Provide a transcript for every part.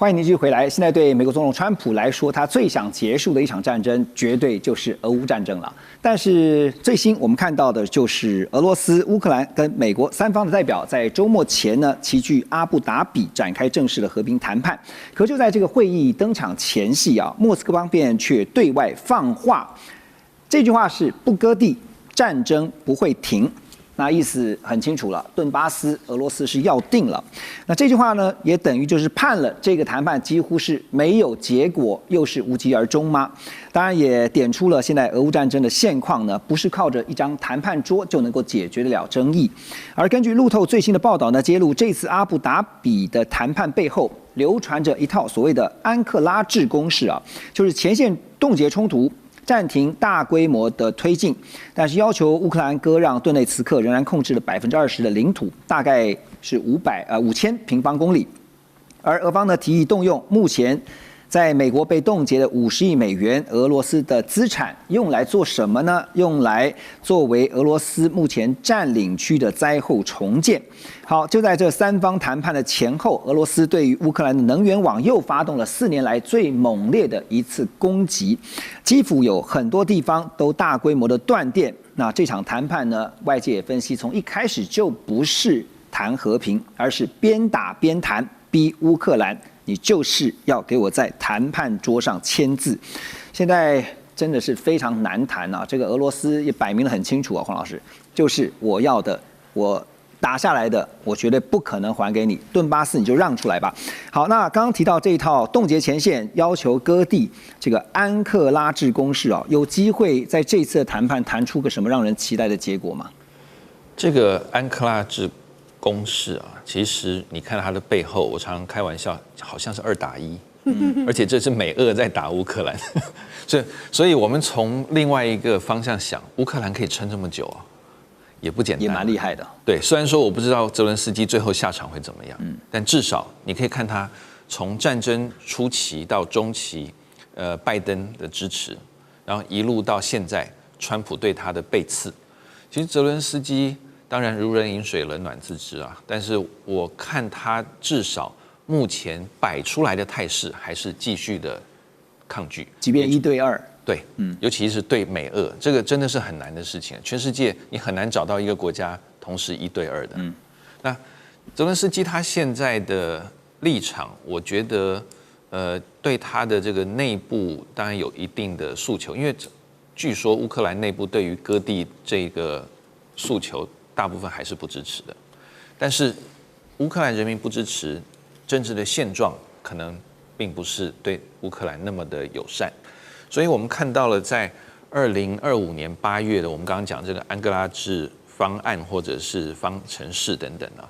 欢迎您继续回来。现在对美国总统川普来说，他最想结束的一场战争，绝对就是俄乌战争了。但是最新我们看到的就是俄罗斯、乌克兰跟美国三方的代表在周末前呢，齐聚阿布达比展开正式的和平谈判。可就在这个会议登场前夕啊，莫斯科方面却对外放话，这句话是不割地，战争不会停。那意思很清楚了，顿巴斯俄罗斯是要定了。那这句话呢，也等于就是判了这个谈判几乎是没有结果，又是无疾而终吗？当然也点出了现在俄乌战争的现况呢，不是靠着一张谈判桌就能够解决得了争议。而根据路透最新的报道呢，揭露这次阿布达比的谈判背后流传着一套所谓的安克拉治公式啊，就是前线冻结冲突，暂停大规模的推进，但是要求乌克兰割让顿内茨克仍然控制了20%的领土，大概是5000平方公里。而俄方呢提议动用目前在美国被冻结的50亿美元俄罗斯的资产，用来做什么呢？用来作为俄罗斯目前占领区的灾后重建。好，就在这三方谈判的前后，俄罗斯对于乌克兰的能源网又发动了4年来最猛烈的一次攻击。基辅有很多地方都大规模的断电。那这场谈判呢，外界也分析，从一开始就不是谈和平，而是边打边谈，逼乌克兰你就是要给我在谈判桌上签字。现在真的是非常难谈啊！这个俄罗斯也摆明了很清楚啊，黄老师，就是我要的，我打下来的，我绝对不可能还给你。顿巴斯你就让出来吧。好，那刚刚提到这一套冻结前线、要求割地这个安克拉治公式啊，有机会在这次的谈判谈出个什么让人期待的结果吗？这个安克拉治公式啊，其实你看它的背后，我常常开玩笑，好像是2打1，而且这是美俄在打乌克兰，所以我们从另外一个方向想，乌克兰可以撑这么久啊，也不简单，也蛮厉害的。对，虽然说我不知道泽伦斯基最后下场会怎么样，但至少你可以看他从战争初期到中期，拜登的支持，然后一路到现在，川普对他的背刺，其实泽伦斯基。当然，如人饮水，冷暖自知啊。但是我看他至少目前摆出来的态势，还是继续的抗拒，即便1对2，对，尤其是对美俄，这个真的是很难的事情。全世界你很难找到一个国家同时1对2的。那泽伦斯基他现在的立场，我觉得对他的这个内部当然有一定的诉求，因为据说乌克兰内部对于割地这个诉求。大部分还是不支持的，但是乌克兰人民不支持，政治的现状可能并不是对乌克兰那么的友善，所以我们看到了在2025年8月的我们刚刚讲这个安哥拉治方案或者是方程式等等啊，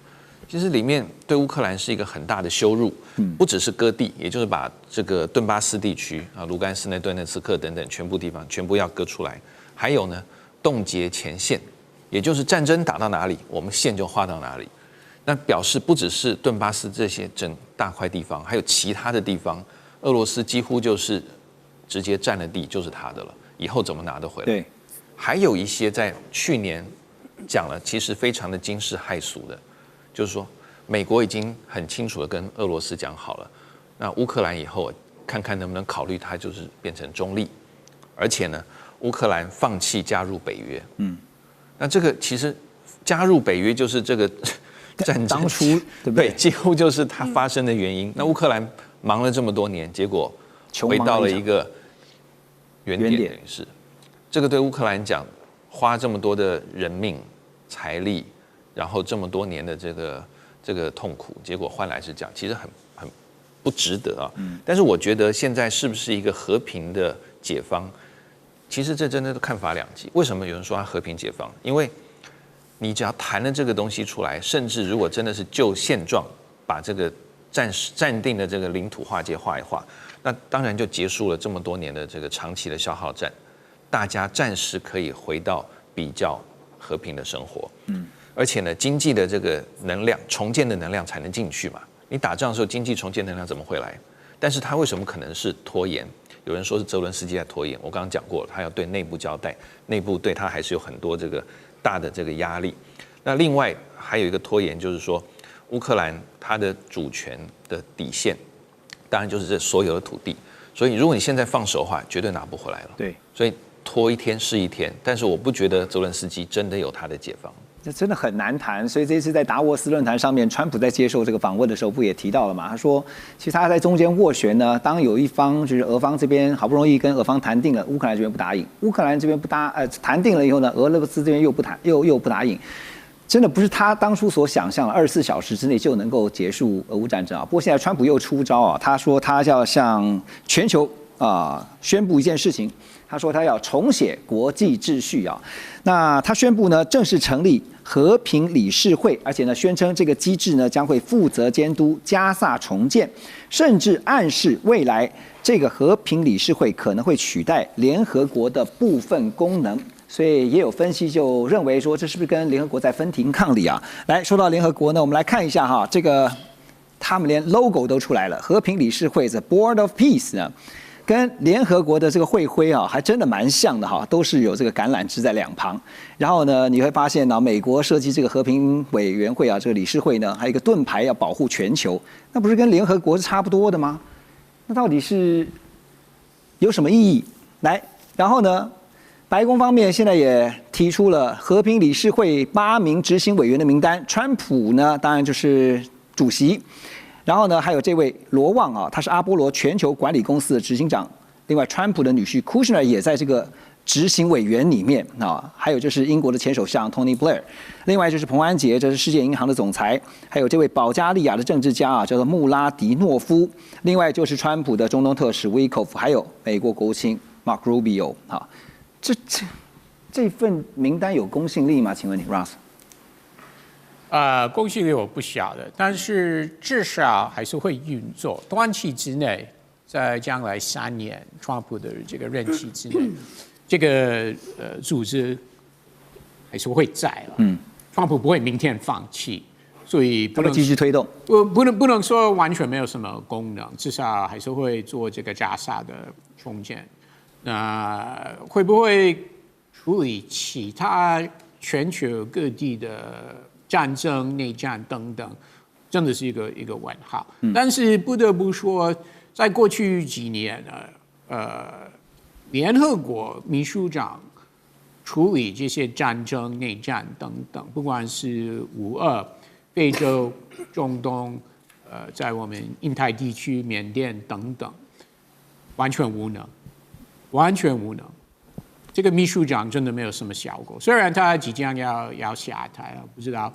其实里面对乌克兰是一个很大的羞辱，不只是割地，也就是把这个顿巴斯地区啊、卢甘斯内、顿涅茨克等等全部地方全部要割出来，还有呢冻结前线。也就是战争打到哪里，我们线就画到哪里。那表示不只是顿巴斯这些整大块地方，还有其他的地方，俄罗斯几乎就是直接占了地，就是他的了。以后怎么拿得回来？对，还有一些在去年讲了，其实非常的惊世骇俗的，就是说美国已经很清楚的跟俄罗斯讲好了，那乌克兰以后看看能不能考虑它就是变成中立，而且呢，乌克兰放弃加入北约。那这个其实加入北约就是这个战争当初对不对？几乎就是它发生的原因。那乌克兰忙了这么多年，结果回到了一个原点，等于是这个对乌克兰讲，花这么多的人命、财力，然后这么多年的这个痛苦，结果换来是这样，其实很不值得啊。但是我觉得现在是不是一个和平的解放？其实这真的是看法两极。为什么有人说它和平解放？因为你只要谈了这个东西出来，甚至如果真的是就现状把这个暂定的这个领土划界画一画，那当然就结束了这么多年的这个长期的消耗战，大家暂时可以回到比较和平的生活。而且呢，经济的这个能量重建的能量才能进去嘛。你打仗的时候，经济重建能量怎么会来？但是它为什么可能是拖延？有人说是泽伦斯基在拖延，我刚刚讲过了，他要对内部交代，内部对他还是有很多这个大的这个压力。那另外还有一个拖延，就是说乌克兰它的主权的底线当然就是这所有的土地。所以如果你现在放手的话，绝对拿不回来了。对，所以拖一天是一天，但是我不觉得泽伦斯基真的有他的解放。这真的很难谈，所以这次在达沃斯论坛上面，川普在接受这个访问的时候，不也提到了嘛？他说，其实他在中间斡旋呢，当有一方就是俄方这边好不容易跟俄方谈定了，乌克兰这边不答应，乌克兰这边谈定了以后呢，俄罗斯这边又不谈，又不答应，真的不是他当初所想象的24小时之内就能够结束俄乌战争啊。不过现在川普又出招啊，他说他要向全球宣布一件事情。他说他要重写国际秩序啊，那他宣布呢正式成立和平理事会，而且呢宣称这个机制呢将会负责监督加萨重建，甚至暗示未来这个和平理事会可能会取代联合国的部分功能。所以也有分析就认为说，这是不是跟联合国在分庭抗礼啊？来说到联合国呢，我们来看一下哈，这个他们连 logo 都出来了，和平理事会 The Board of Peace 呢。跟联合国的这个会徽啊，还真的蛮像的哈，都是有这个橄榄枝在两旁。然后呢，你会发现呢，美国设计这个和平委员会啊，这个理事会呢，还有一个盾牌要保护全球，那不是跟联合国是差不多的吗？那到底是有什么意义？来，然后呢，白宫方面现在也提出了和平理事会8名执行委员的名单，川普呢，当然就是主席。然后呢，还有这位罗旺啊，他是阿波罗全球管理公司的执行长。另外，川普的女婿 Kushner 也在这个执行委员里面啊。还有就是英国的前首相 Tony Blair。另外就是彭安杰，这是世界银行的总裁。还有这位保加利亚的政治家啊，叫做穆拉迪诺夫。另外就是川普的中东特使 Witkoff， 还有美国国务卿 Mark Rubio 啊。这份名单有公信力吗？请问你 Ross？公信力我不晓得，但是至少还是会运作。短期之内，在将来3年，川普的这个任期之内，这个组织还是会在了。川普不会明天放弃，所以不能继续推动。不能说完全没有什么功能，至少还是会做这个加沙的重建。那会不会处理其他全球各地的战争、内战等等，真的是一个问号。但是不得不说，在过去几年联合国秘书长处理这些战争、内战等等，不管是5·2、非洲、中东，在我们印太地区、缅甸等等，完全无能，完全无能。这个秘书长真的没有什么效果，虽然他即将要下台了，不知道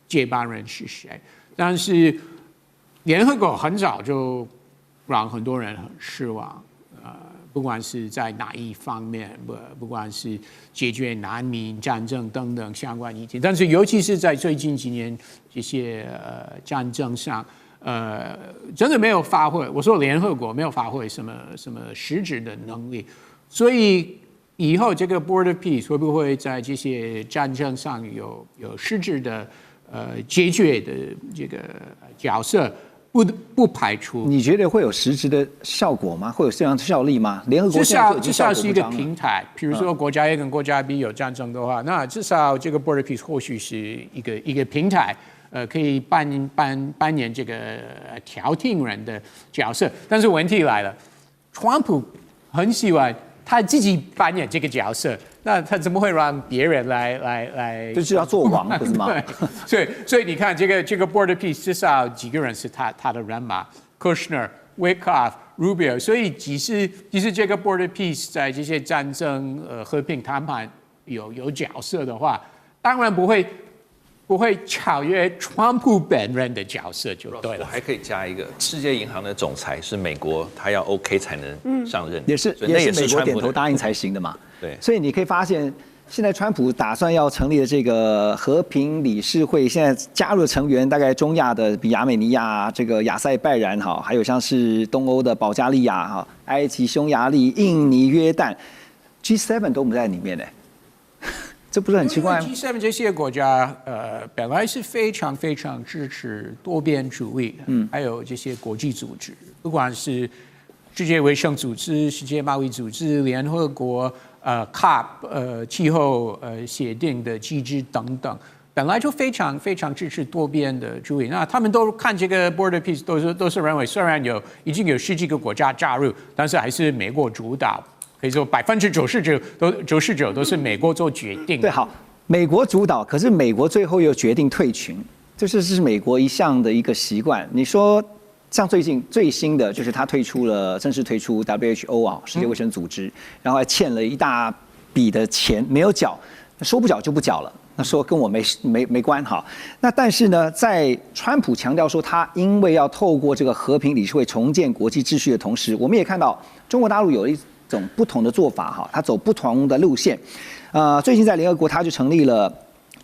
接班人是谁，但是联合国很早就让很多人很失望，不管是在哪一方面，不管是解决难民、战争等等相关议题，但是尤其是在最近几年这些战争上，真的没有发挥。我说联合国没有发挥什么实质的能力，所以以后这个 Board of Peace 会不会在这些战争上有实质的解决的这个角色？不排除。你觉得会有实质的效果吗？会有这样的效力吗？联合国至少是一个平台。比如说国家 A 跟国家 B 有战争的话，那至少这个 Board of Peace 或许是一个平台，可以扮演这个调停人的角色。但是问题来了，川普很喜欢他自己扮演这个角色，那他怎么会让别人来？就是要做王，不是吗？所以你看，这个 Board of Peace 至少几个人是他的人马 ，Kushner、Witkoff、Rubio。所以即使这个 Board of Peace 在这些战争和平谈判有角色的话，当然不会超越川普本人的角色就对了。我还可以加一个，世界银行的总裁是美国，他要 OK 才能上任，也是美国点头答应才行的嘛。对，所以你可以发现，现在川普打算要成立的这个和平理事会，现在加入的成员大概中亚的比亚美尼亚、这个亚塞拜然哈，还有像是东欧的保加利亚哈、埃及、匈牙利、印尼、约旦 ，G7 都不在里面呢。这不是很奇怪吗？ G7 这些国家，本来是非常非常支持多边主义，还有这些国际组织，不管是世界卫生组织、世界贸易组织、联合国、COP 气候协定的机制等等，本来就非常非常支持多边的主义。那他们都看这个 Border Peace 都是认为，虽然已经有10几个国家加入，但是还是美国主导，可以说99%都是美国做决定。对，好，美国主导，可是美国最后又决定退群，这是美国一向的一个习惯。你说。像最新的就是他正式退出 WHO 啊，世界卫生组织，然后还欠了一大笔的钱没有缴，说不缴就不缴了，那说跟我没关哈。那但是呢，在川普强调说他因为要透过这个和平理事会重建国际秩序的同时，我们也看到中国大陆有一种不同的做法哈，他走不同的路线。最近在联合国他就成立了。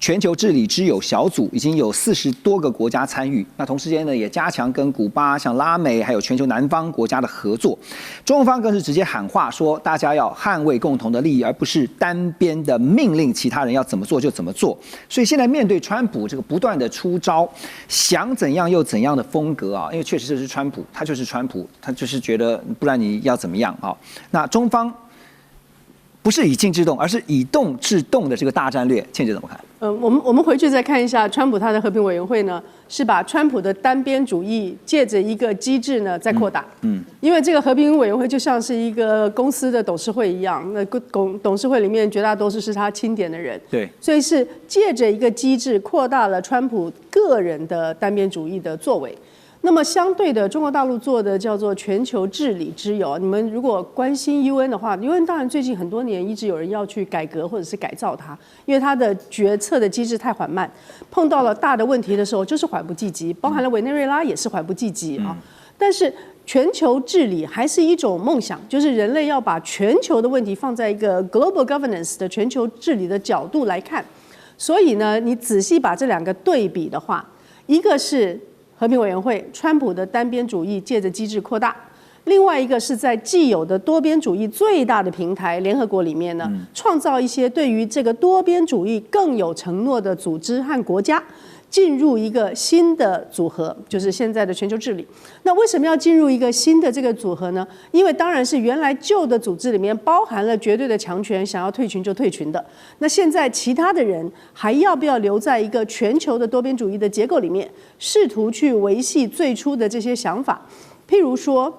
全球治理之友小组已经有40多个国家参与，那同时间呢也加强跟古巴、像拉美还有全球南方国家的合作。中方更是直接喊话说，大家要捍卫共同的利益，而不是单边的命令其他人要怎么做就怎么做。所以现在面对川普这个不断的出招，想怎样又怎样的风格啊，因为确实这是川普，他就是川普，他就是觉得不然你要怎么样啊？那中方。不是以静制动，而是以动制动的这个大战略，倩姐怎么看？我们回去再看一下川普他的和平委员会呢，是把川普的单边主义借着一个机制呢在扩大。因为这个和平委员会就像是一个公司的董事会一样，那董事会里面绝大多数是他钦点的人。对，所以是借着一个机制扩大了川普个人的单边主义的作为。那么相对的，中国大陆做的叫做全球治理之友。你们如果关心 UN 的话 ，UN 当然最近很多年一直有人要去改革或者是改造它，因为它的决策的机制太缓慢，碰到了大的问题的时候就是缓不济急，包含了委内瑞拉也是缓不济急啊。但是全球治理还是一种梦想，就是人类要把全球的问题放在一个 global governance 的全球治理的角度来看。所以呢，你仔细把这两个对比的话，一个是和平委员会，川普的单边主义借着机制扩大；另外一个是在既有的多边主义最大的平台联合国里面呢，创造一些对于这个多边主义更有承诺的组织和国家，进入一个新的组合，就是现在的全球治理。那为什么要进入一个新的这个组合呢？因为当然是原来旧的组织里面包含了绝对的强权，想要退群就退群的。那现在其他的人还要不要留在一个全球的多边主义的结构里面，试图去维系最初的这些想法？譬如说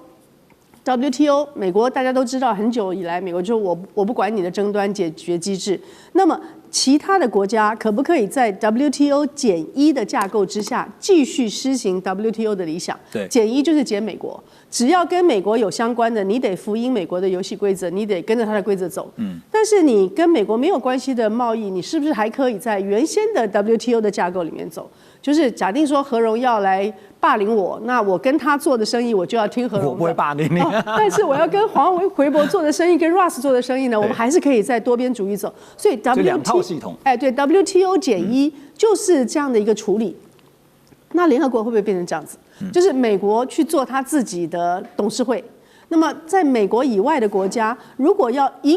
WTO， 美国大家都知道，很久以来美国就我不管你的争端解决机制。那么其他的国家可不可以在 WTO 减一的架构之下继续施行 WTO 的理想？对，减一就是减美国，只要跟美国有相关的，你得符应美国的游戏规则，你得跟着它的规则走。但是你跟美国没有关系的贸易，你是不是还可以在原先的 WTO 的架构里面走？就是假定说何荣耀来霸凌我，那我跟他做的生意，我就要听何荣的。我不会霸凌你。但是我要跟黄回博做的生意，跟 Ross 做的生意呢，我们还是可以在多边主义走。所以 两套系统。对 WTO 减一就是这样的一个处理。那联合国会不会变成这样子？就是美国去做他自己的董事会。那么，在美国以外的国家，如果要一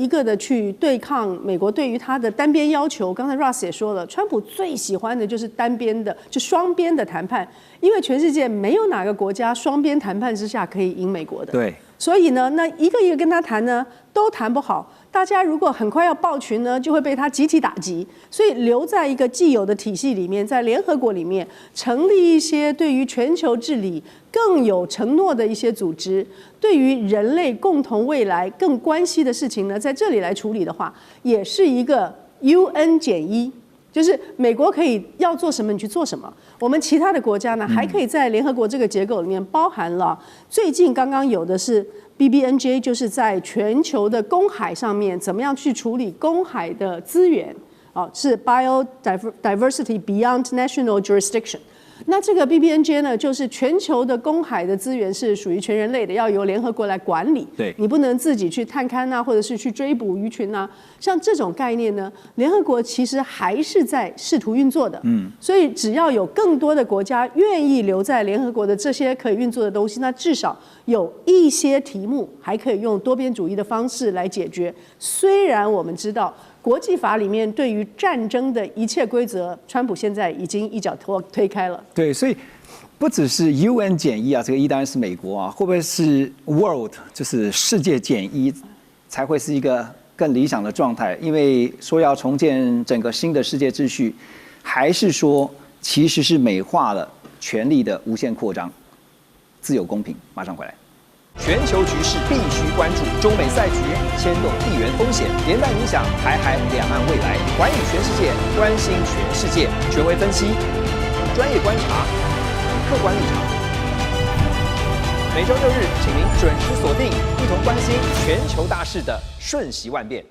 个的去对抗美国对于他的单边要求，刚才 Ross 也说了，川普最喜欢的就是单边的，就双边的谈判，因为全世界没有哪个国家双边谈判之下可以赢美国的。对。所以呢，那一个跟他谈呢，都谈不好。大家如果很快要爆群呢，就会被他集体打击。所以留在一个既有的体系里面，在联合国里面成立一些对于全球治理更有承诺的一些组织，对于人类共同未来更关系的事情呢，在这里来处理的话，也是一个 UN 减一。就是美国可以要做什么，你去做什么。我们其他的国家呢，还可以在联合国这个结构里面包含了最近刚刚有的是 BBNJ， 就是在全球的公海上面怎么样去处理公海的资源，是 Biodiversity Beyond National Jurisdiction。那这个 BBNJ 呢，就是全球的公海的资源是属于全人类的，要由联合国来管理。对，你不能自己去探勘啊，或者是去追捕鱼群啊。像这种概念呢，联合国其实还是在试图运作的。所以只要有更多的国家愿意留在联合国的这些可以运作的东西，那至少有一些题目还可以用多边主义的方式来解决。虽然我们知道，国际法里面对于战争的一切规则，川普现在已经一脚推开了。对，所以不只是 UN 减一啊，这个一当然是美国啊，会不会是 World 就是世界减一才会是一个更理想的状态？因为说要重建整个新的世界秩序，还是说其实是美化了权力的无限扩张？自由公平，马上回来。全球局势必须关注，中美赛局牵动地缘风险，连带影响台海两岸未来。环宇全世界，关心全世界，权威分析，专业观察，客观立场。每周6日，请您准时锁定，一同关心全球大事的瞬息万变。